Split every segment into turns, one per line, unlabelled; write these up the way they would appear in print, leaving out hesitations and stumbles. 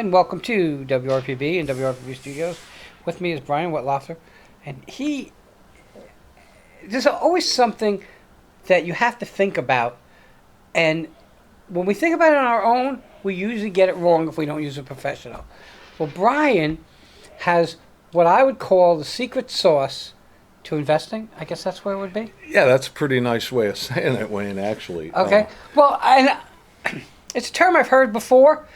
and welcome to WRPB and WRPB Studios. With me is Brian Whitloffer, and there's always something that you have to think about, and when we think about it on our own, we usually get it wrong if we don't use a professional. Well, Brian has what I would call the secret sauce to investing. I guess that's what it would be.
Yeah, that's a pretty nice way of saying it, Wayne, actually.
Okay. Well, and it's a term I've heard before,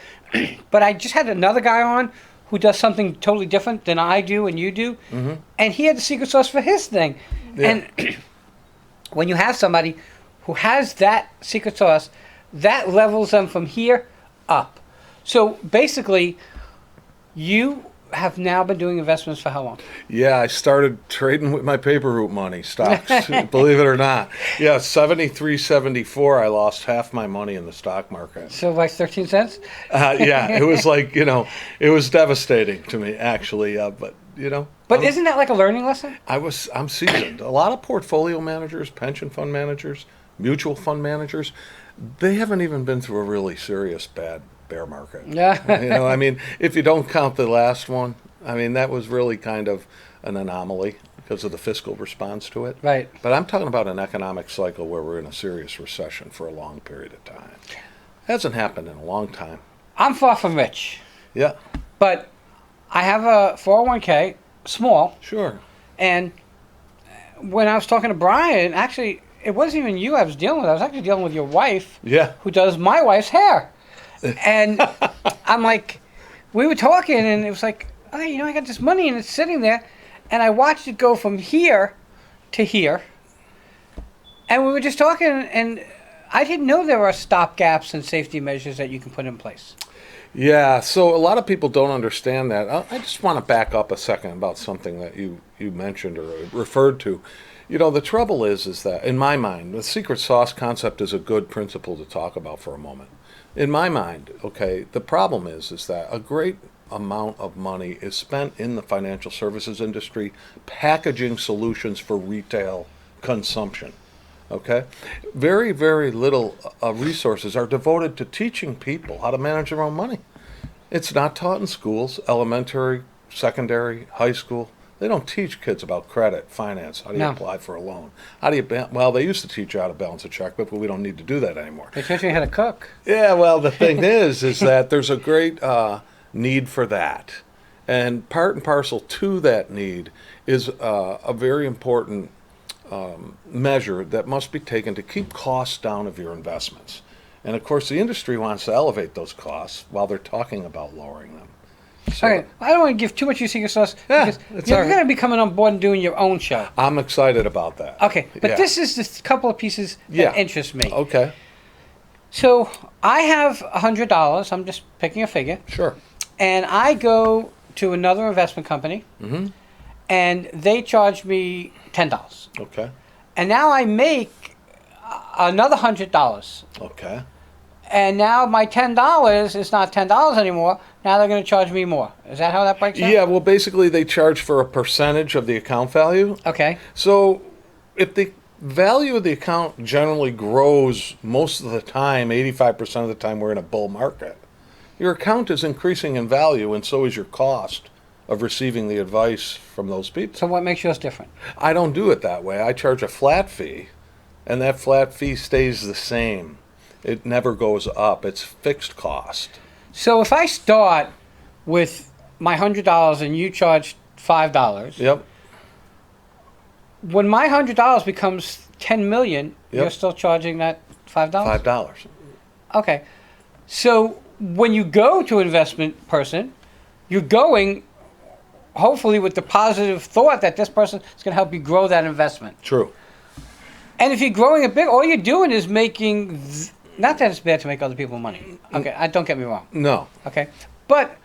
but I just had another guy on who does something totally different than I do and you do, and he had the secret sauce for his thing.
Yeah.
And when you have somebody who has that secret sauce, that levels them from here up. So basically, you have now been doing investments for how long?
Yeah, I started trading with my paper route money, stocks, believe it or not. Yeah, 73, 74, I lost half my money in the stock market.
So like 13 cents?
Yeah, it was like, it was devastating to me, actually. But
isn't that like a learning lesson?
I'm seasoned. A lot of portfolio managers, pension fund managers, mutual fund managers, they haven't even been through a really serious bad bear market.
Yeah.
If you don't count the last one, that was really kind of an anomaly because of the fiscal response to it.
Right.
But I'm talking about an economic cycle where we're in a serious recession for a long period of time. Hasn't happened in a long time.
I'm far from rich.
Yeah.
But I have a 401k, small.
Sure.
And when I was talking to Brian, actually, it wasn't even you I was dealing with. I was actually dealing with your wife.
Yeah.
Who does my wife's hair. And I'm like, we were talking, and it was like, oh, I got this money, and it's sitting there. And I watched it go from here to here. And we were just talking, and I didn't know there were stop gaps and safety measures that you can put in place.
Yeah, so a lot of people don't understand that. I just want to back up a second about something that you mentioned or referred to. The trouble is that, in my mind, the secret sauce concept is a good principle to talk about for a moment. In my mind, the problem is that a great amount of money is spent in the financial services industry packaging solutions for retail consumption. Very, very little resources are devoted to teaching people how to manage their own money. It's not taught in schools, elementary, secondary, high school. They don't teach kids about credit, finance, how do you apply for a loan. They used to teach you how to balance a checkbook, but we don't need to do that anymore.
They teach you how to cook.
Yeah, well, the thing is that there's a great need for that. And part and parcel to that need is a very important measure that must be taken to keep costs down of your investments. And, of course, the industry wants to elevate those costs while they're talking about lowering them. So,
all right. I don't want to give too much of your secret sauce because you're going to be coming on board and doing your own show.
I'm excited about that.
Okay, but this is the couple of pieces that interest me.
Okay.
So I have $100. I'm just picking a figure.
Sure.
And I go to another investment company, and they charge me $10.
Okay.
And now I make another $100.
Okay.
And now my $10 is not $10 anymore. Now they're going to charge me more. Is that how that breaks down?
Yeah, well, basically they charge for a percentage of the account value.
Okay.
So if the value of the account generally grows most of the time, 85% of the time we're in a bull market, your account is increasing in value, and so is your cost of receiving the advice from those people.
So what makes yours different?
I don't do it that way. I charge a flat fee, and that flat fee stays the same. It never goes up. It's fixed cost.
So if I start with my $100 and you charge $5,
Yep.
when my $100 becomes $10 million, you're still charging that $5?
$5.
Okay. So when you go to an investment person, you're going hopefully with the positive thought that this person is going to help you grow that investment.
True.
And if you're growing it big, all you're doing is making... Not that it's bad to make other people money. Okay, don't get me wrong.
No.
Okay, but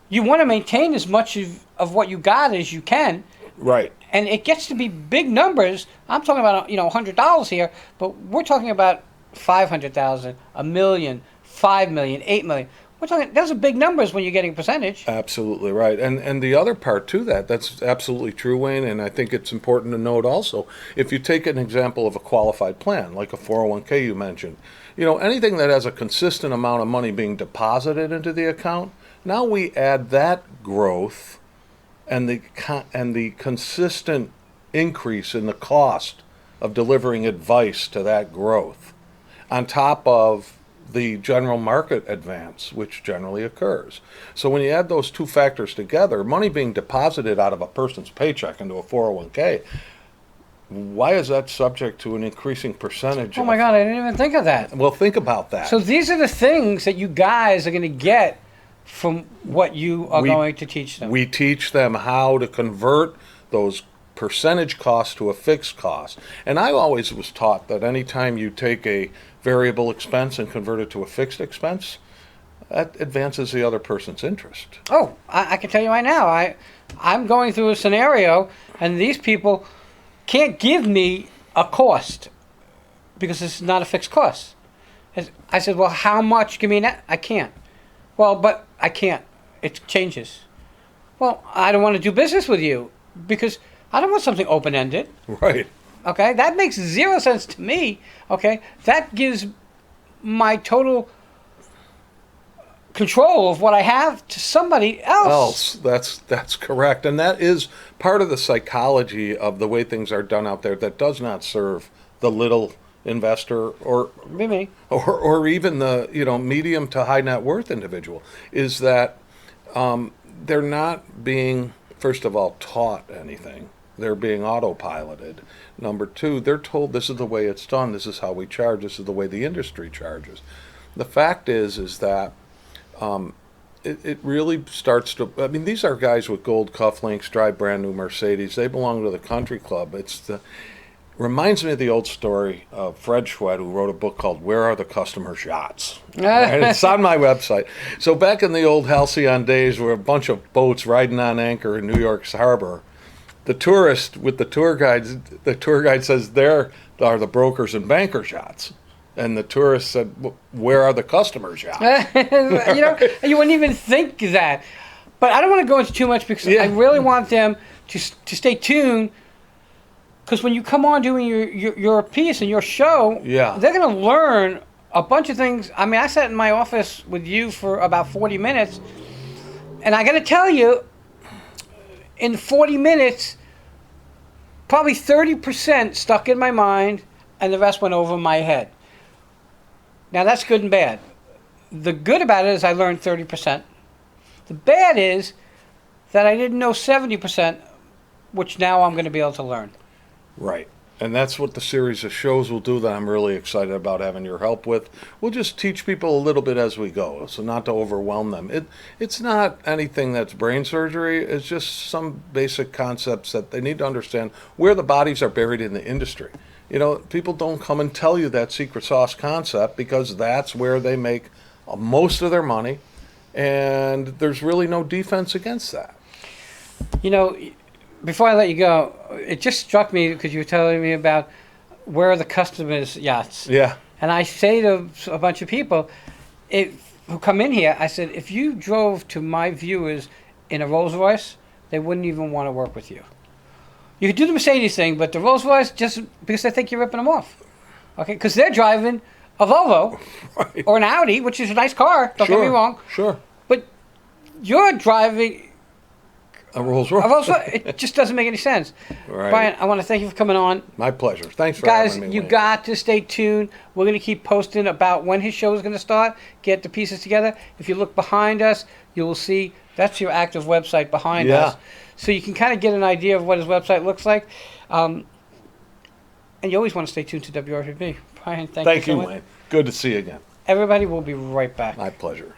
you want to maintain as much of what you got as you can.
Right.
And it gets to be big numbers. I'm talking about $100 here, but we're talking about 500,000, a million, 5 million, 8 million. We're talking, those are big numbers when you're getting a percentage.
Absolutely right. And the other part to that's absolutely true, Wayne, and I think it's important to note also, if you take an example of a qualified plan, like a 401k you mentioned, anything that has a consistent amount of money being deposited into the account, Now we add that growth and the consistent increase in the cost of delivering advice to that growth, on top of the general market advance, which generally occurs. So when you add those two factors together, money being deposited out of a person's paycheck into a 401k, why is that subject to an increasing percentage?
Oh my God, I didn't even think of that.
Well, think about that.
So these are the things that you guys are going to get from what you are going to teach them.
We teach them how to convert those percentage costs to a fixed cost. And I always was taught that anytime you take a variable expense and convert it to a fixed expense, that advances the other person's interest.
Oh, I can tell you right now, I'm going through a scenario, and these people can't give me a cost because it's not a fixed cost. I said, well, how much? Give me that. I can't. Well, but I can't. It changes. Well, I don't want to do business with you because I don't want something open-ended.
Right.
Okay, that makes zero sense to me. Okay, that gives my total control of what I have to somebody else.
That's correct, and that is part of the psychology of the way things are done out there. That does not serve the little investor or
Me.
or even the medium to high net worth individual. Is that they're not being, first of all, taught anything. They're being autopiloted. Number two, they're told this is the way it's done. This is how we charge. This is the way the industry charges. The fact is that it really starts to. I mean, these are guys with gold cufflinks, drive brand new Mercedes. They belong to the country club. Reminds me of the old story of Fred Schwed, who wrote a book called "Where Are the Customers' Yachts?" And it's on my website. So back in the old halcyon days, where a bunch of boats riding on anchor in New York's harbor, the tourist with the tour guide says, "There are the brokers and bankers' yachts." And the tourist said, "Where are the customers' yachts?"
You wouldn't even think that. But I don't want to go into too much because I really want them to stay tuned. Because when you come on doing your piece and your show, they're going to learn a bunch of things. I mean, I sat in my office with you for about 40 minutes, and I got to tell you, in 40 minutes, probably 30% stuck in my mind, and the rest went over my head. Now, that's good and bad. The good about it is I learned 30%. The bad is that I didn't know 70%, which now I'm going to be able to learn.
Right. And that's what the series of shows will do that I'm really excited about having your help with. We'll just teach people a little bit as we go, so not to overwhelm them. It's not anything that's brain surgery. It's just some basic concepts that they need to understand where the bodies are buried in the industry. People don't come and tell you that secret sauce concept because that's where they make most of their money, and there's really no defense against that.
Before I let you go, it just struck me because you were telling me about where are the customers' yachts.
Yeah.
And I say to a bunch of people who come in here, I said, if you drove to my viewers in a Rolls Royce, they wouldn't even want to work with you. You could do the Mercedes thing, but the Rolls Royce, just because they think you're ripping them off. Okay? Because they're driving a Volvo or an Audi, which is a nice car, don't get me wrong.
Sure.
But you're driving
a Rolls Royce.
It just doesn't make any sense.
Right.
Brian, I want to thank you for coming on.
My pleasure. Thanks for
Guys,
having me.
you got to stay tuned. We're going to keep posting about when his show is going to start. Get the pieces together. If you look behind us, you will see that's your active website behind us. So you can kind of get an idea of what his website looks like. And you always want to stay tuned to WRPB. Brian, thank you so much.
Wayne. Good to see you again.
Everybody will be right back.
My pleasure.